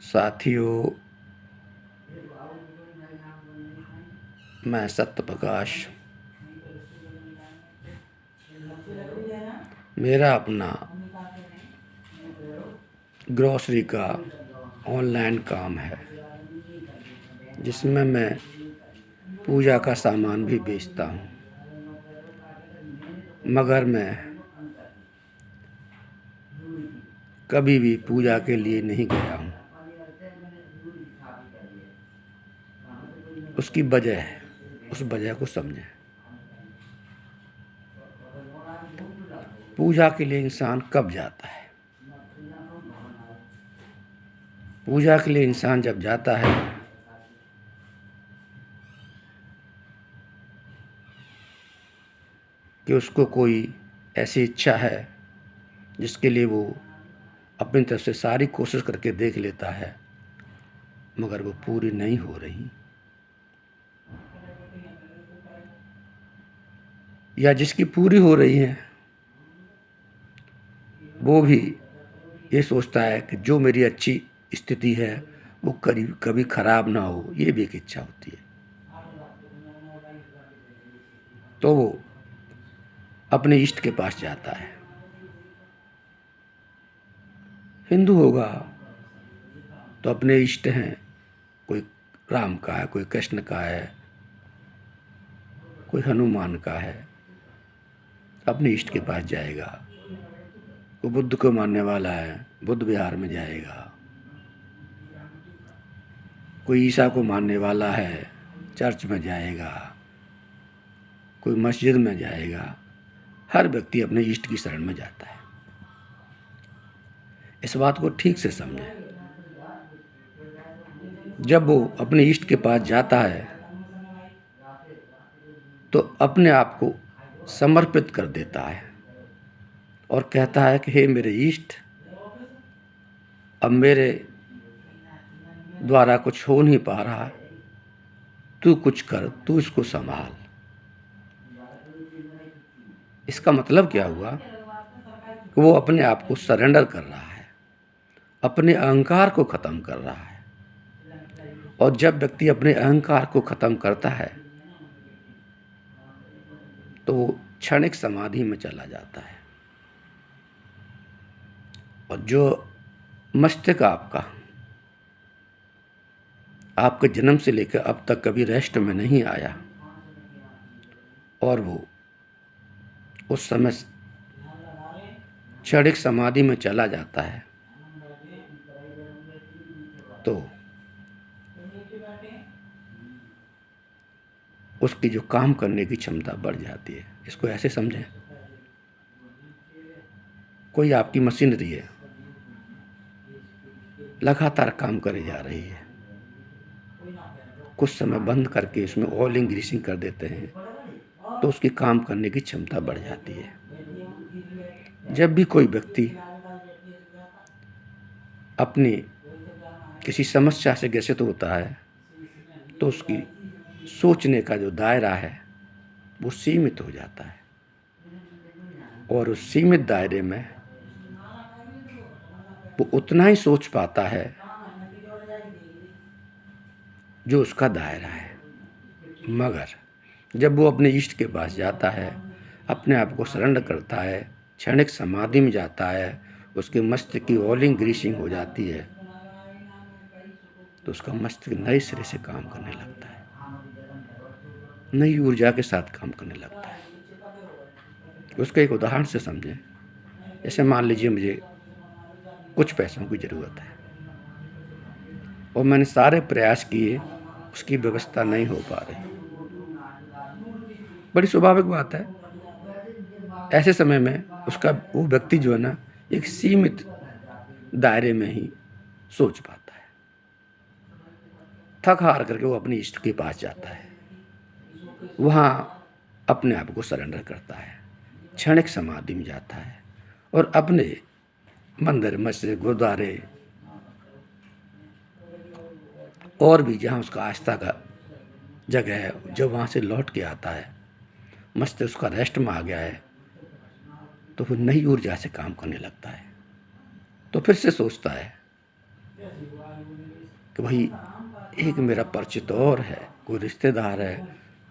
साथियों, मैं सत्य प्रकाश मेरा अपना ग्रॉसरी का ऑनलाइन काम है, जिसमें मैं पूजा का सामान भी बेचता हूँ। मगर मैं कभी भी पूजा के लिए नहीं गया हूँ। उसकी वजह है, उस वजह को समझें। पूजा के लिए इंसान कब जाता है? पूजा के लिए इंसान जब जाता है कि उसको कोई ऐसी इच्छा है जिसके लिए वो अपनी तरफ से सारी कोशिश करके देख लेता है, मगर वो पूरी नहीं हो रही, या जिसकी पूरी हो रही है वो भी ये सोचता है कि जो मेरी अच्छी स्थिति है वो कभी खराब ना हो, ये भी एक इच्छा होती है। तो वो अपने इष्ट के पास जाता है। हिंदू होगा तो अपने इष्ट हैं, कोई राम का है, कोई कृष्ण का है, कोई हनुमान का है, अपने इष्ट के पास जाएगा। कोई बुद्ध को मानने वाला है, बुद्ध विहार में जाएगा। कोई ईसा को मानने वाला है, चर्च में जाएगा, कोई मस्जिद में जाएगा। हर व्यक्ति अपने इष्ट की शरण में जाता है। इस बात को ठीक से समझें। जब वो अपने इष्ट के पास जाता है तो अपने आप को समर्पित कर देता है और कहता है कि हे मेरे इष्ट, अब मेरे द्वारा कुछ हो नहीं पा रहा, तू कुछ कर, तू इसको संभाल। इसका मतलब क्या हुआ कि वो अपने आप को सरेंडर कर रहा है, अपने अहंकार को ख़त्म कर रहा है। और जब व्यक्ति अपने अहंकार को ख़त्म करता है तो वो क्षणिक समाधि में चला जाता है। और जो मस्तिष्क आपके जन्म से लेकर अब तक कभी रेस्ट में नहीं आया और वो उस समय क्षणिक समाधि में चला जाता है, तो उसकी जो काम करने की क्षमता बढ़ जाती है। इसको ऐसे समझें, कोई आपकी मशीनरी है, लगातार काम करे जा रही है, कुछ समय बंद करके इसमें ऑयलिंग ग्रीसिंग कर देते हैं तो उसकी काम करने की क्षमता बढ़ जाती है। जब भी कोई व्यक्ति अपनी किसी समस्या से ग्रसित होता है तो उसकी सोचने का जो दायरा है वो सीमित हो जाता है, और उस सीमित दायरे में वो उतना ही सोच पाता है जो उसका दायरा है। मगर जब वो अपने इष्ट के पास जाता है, अपने आप को सरेंडर करता है, क्षणिक समाधि में जाता है, उसके मस्तिष्क की ऑयलिंग ग्रीसिंग हो जाती है, तो उसका मस्तिष्क नए सिरे से काम करने लगता है, नई ऊर्जा के साथ काम करने लगता है। उसका एक उदाहरण से समझें। जैसे मान लीजिए मुझे कुछ पैसों की ज़रूरत है और मैंने सारे प्रयास किए, उसकी व्यवस्था नहीं हो पा रही। बड़ी स्वाभाविक बात है। ऐसे समय में उसका वो व्यक्ति जो है ना, एक सीमित दायरे में ही सोच पाता है। थक हार करके वो अपने इष्ट के पास जाता है, वहाँ अपने आप को सरेंडर करता है, क्षणिक समाधि में जाता है और अपने मंदिर, मस्जिद, गुरुद्वारे और भी जहाँ उसका आस्था का जगह है, जब वहाँ से लौट के आता है, मस्तिष्क उसका रेस्ट में आ गया है, तो फिर नई ऊर्जा से काम करने लगता है। तो फिर से सोचता है कि भाई एक मेरा परिचित और है, कोई रिश्तेदार है,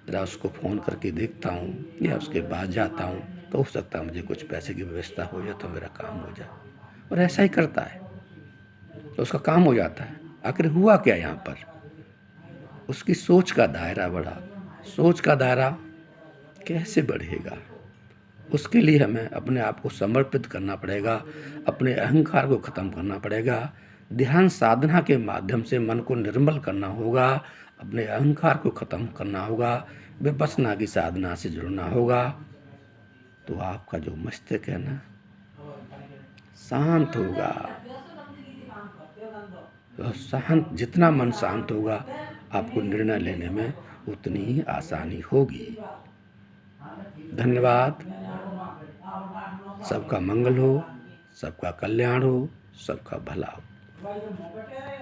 ज़रा उसको फ़ोन करके देखता हूँ या उसके पास जाता हूँ, तो हो सकता है मुझे कुछ पैसे की व्यवस्था हो जाए तो मेरा काम हो जाए। और ऐसा ही करता है, तो उसका काम हो जाता है। आखिर हुआ क्या यहाँ पर? उसकी सोच का दायरा बढ़ा। सोच का दायरा कैसे बढ़ेगा? उसके लिए हमें अपने आप को समर्पित करना पड़ेगा, अपने अहंकार को ख़त्म करना पड़ेगा। ध्यान साधना के माध्यम से मन को निर्मल करना होगा, अपने अहंकार को ख़त्म करना होगा, विपश्यना की साधना से जुड़ना होगा। तो आपका जो मस्तिष्क है ना, शांत होगा। तो शांत, जितना मन शांत होगा, आपको निर्णय लेने में उतनी ही आसानी होगी। धन्यवाद। सबका मंगल हो, सबका कल्याण हो, सबका भला हो।